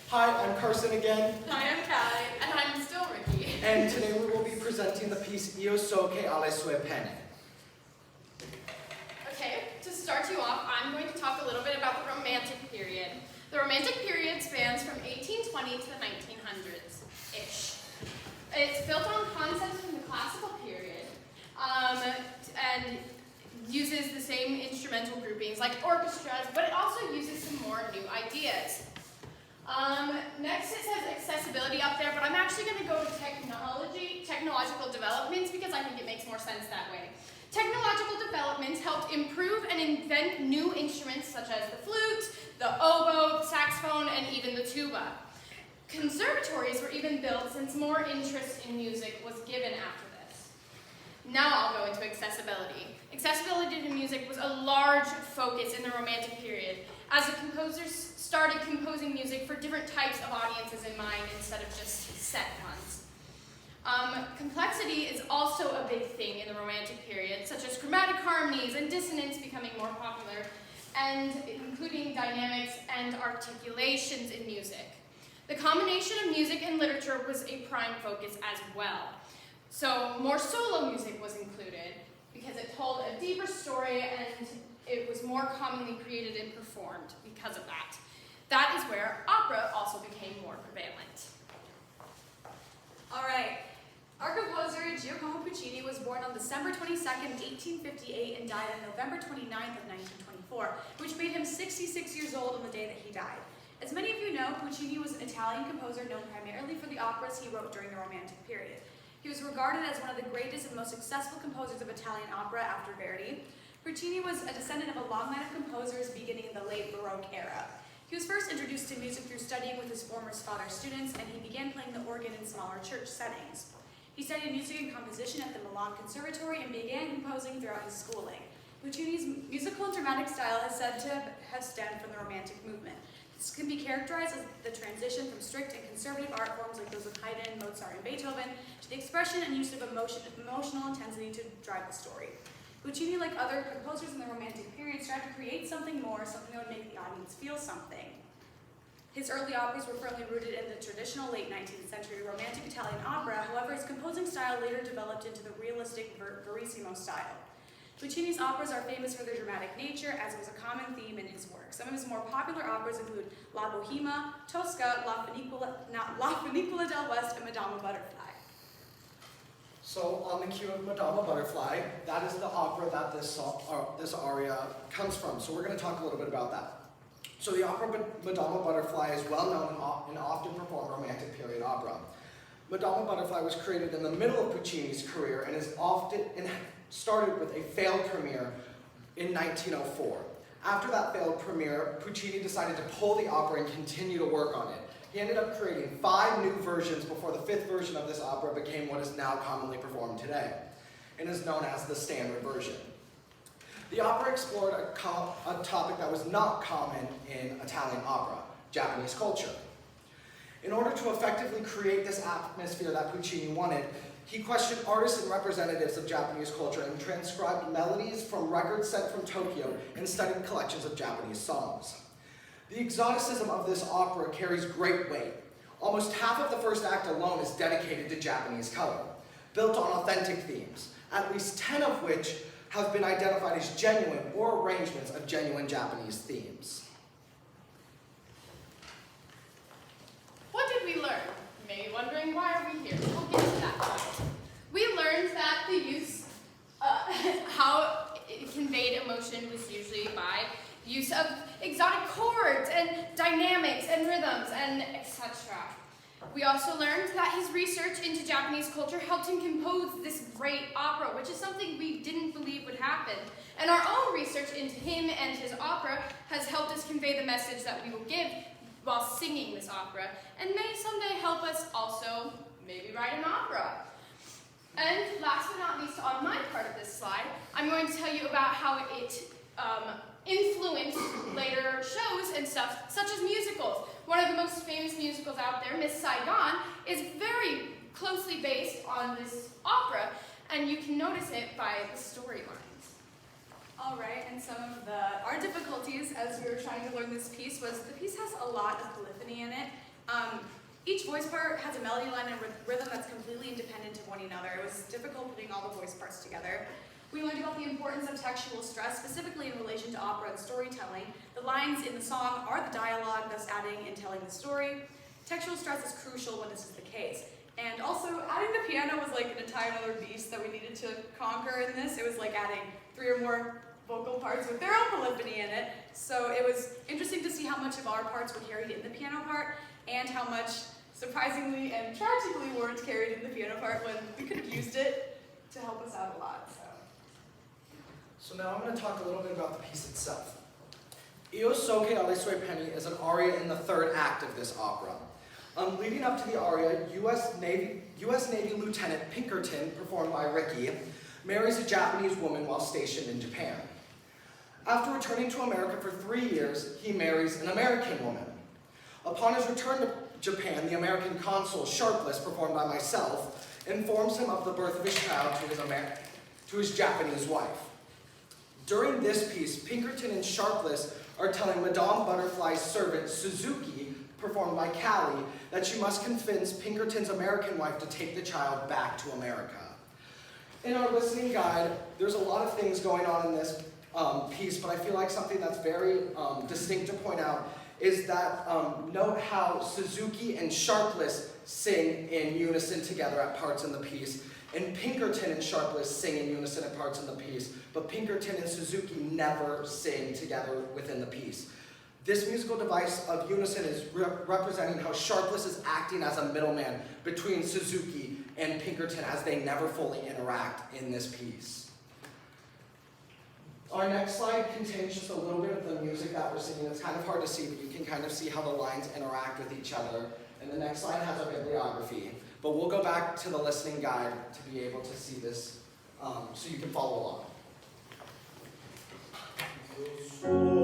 Hi, I'm Carson again. Hi, I'm Callie. And I'm still Ricky. And today we will be presenting the piece Io so che alle sue pene. Okay, to start you off, I'm going to talk a little bit about the Romantic period. The Romantic period spans from 1820 to the 1900s-ish. It's built on concepts from the classical period and uses the same instrumental groupings like orchestras, but it also uses some more new ideas. Next it says accessibility up there, but I'm actually going to go to technological developments because I think it makes more sense that way. Technological developments helped improve and invent new instruments such as the flute, the oboe, the saxophone, and even the tuba. Conservatories were even built since more interest in music was given after this. Now I'll go into accessibility. Accessibility to music was a large focus in the Romantic period, as the composers started composing music for different types of audiences in mind instead of just set ones. Complexity is also a big thing in the Romantic period, such as chromatic harmonies and dissonance becoming more popular, and including dynamics and articulations in music. The combination of music and literature was a prime focus as well. So more solo music was included because it told a deeper story and it was more commonly created and performed because of that. That is where opera also became more prevalent. All right. Our composer, Giacomo Puccini, was born on December 22nd, 1858 and died on November 29th of 1924, which made him 66 years old on the day that he died. As many of you know, Puccini was an Italian composer known primarily for the operas he wrote during the Romantic period. He was regarded as one of the greatest and most successful composers of Italian opera after Verdi. Puccini was a descendant of a long line of composers beginning in the late Baroque era. He was first introduced to music through studying with his former father's students, and he began playing the organ in smaller church settings. He studied music and composition at the Milan Conservatory and began composing throughout his schooling. Puccini's musical and dramatic style is said to have stemmed from the Romantic movement. This can be characterized as the transition from strict and conservative art forms like those of Haydn, Mozart, and Beethoven to the expression and use of emotional intensity to drive the story. Puccini, like other composers in the Romantic period, tried to create something more, something that would make the audience feel something. His early operas were firmly rooted in the traditional late 19th century Romantic Italian opera. However, his composing style later developed into the realistic Verissimo style. Puccini's operas are famous for their dramatic nature, as it was a common theme in his work. Some of his more popular operas include La Bohema, Tosca, La Funicola del West, and Madama Butterfly. So on the cue of Madama Butterfly, that is the opera that this aria comes from. So we're going to talk a little bit about that. So the opera Madama Butterfly is well known and often performed Romantic period opera. Madama Butterfly was created in the middle of Puccini's career and started with a failed premiere in 1904. After that failed premiere, Puccini decided to pull the opera and continue to work on it. He ended up creating 5 new versions before the 5th version of this opera became what is now commonly performed today, and is known as the standard version. The opera explored a topic that was not common in Italian opera, Japanese culture. In order to effectively create this atmosphere that Puccini wanted, he questioned artists and representatives of Japanese culture and transcribed melodies from records sent from Tokyo and studied collections of Japanese songs. The exoticism of this opera carries great weight. Almost half of the first act alone is dedicated to Japanese color, built on authentic themes, at least 10 of which have been identified as genuine or arrangements of genuine Japanese themes. What did we learn? You may be wondering, why are we here? We'll get to that point. We learned that the use, how it conveyed emotion was usually by use of exotic chords and dynamics and rhythms and etc. We also learned that his research into Japanese culture helped him compose this great opera, which is something we didn't believe would happen. And our own research into him and his opera has helped us convey the message that we will give while singing this opera, and may someday help us also maybe write an opera. And last but not least, on my part of this slide, I'm going to tell you about how it influenced later shows and stuff, such as musicals. One of the most famous musicals out there, Miss Saigon, is very closely based on this opera, and you can notice it by the storylines. All right, and some of our difficulties as we were trying to learn this piece was the piece has a lot of polyphony in it, Each voice part has a melody line and rhythm that's completely independent of one another. It was difficult putting all the voice parts together. We learned about the importance of textual stress, specifically in relation to opera and storytelling. The lines in the song are the dialogue, thus adding and telling the story. Textual stress is crucial when this is the case. And also, adding the piano was like an entire other beast that we needed to conquer in this. It was like adding 3 or more vocal parts with their own polyphony in it. So it was interesting to see how much of our parts were carried in the piano part, and how much, surprisingly and tragically, weren't carried in the piano part when we could have used it to help us out a lot. So now I'm going to talk a little bit about the piece itself. Io so che alle sue Pene is an aria in the 3rd act of this opera. Leading up to the aria, U.S. Navy Lieutenant Pinkerton, performed by Ricky, marries a Japanese woman while stationed in Japan. After returning to America for 3 years, he marries an American woman. Upon his return to Japan, the American consul, Sharpless, performed by myself, informs him of the birth of his child to his Japanese wife. During this piece, Pinkerton and Sharpless are telling Madame Butterfly's servant, Suzuki, performed by Callie, that she must convince Pinkerton's American wife to take the child back to America. In our listening guide, there's a lot of things going on in this piece, but I feel like something that's very distinct to point out is that note how Suzuki and Sharpless sing in unison together at parts in the piece, and Pinkerton and Sharpless sing in unison at parts in the piece, but Pinkerton and Suzuki never sing together within the piece. This musical device of unison is representing how Sharpless is acting as a middleman between Suzuki and Pinkerton, as they never fully interact in this piece. Our next slide contains just a little bit of the music that we're singing. It's kind of hard to see, but you can kind of see how the lines interact with each other. And the next slide has our bibliography. But we'll go back to the listening guide to be able to see this so you can follow along.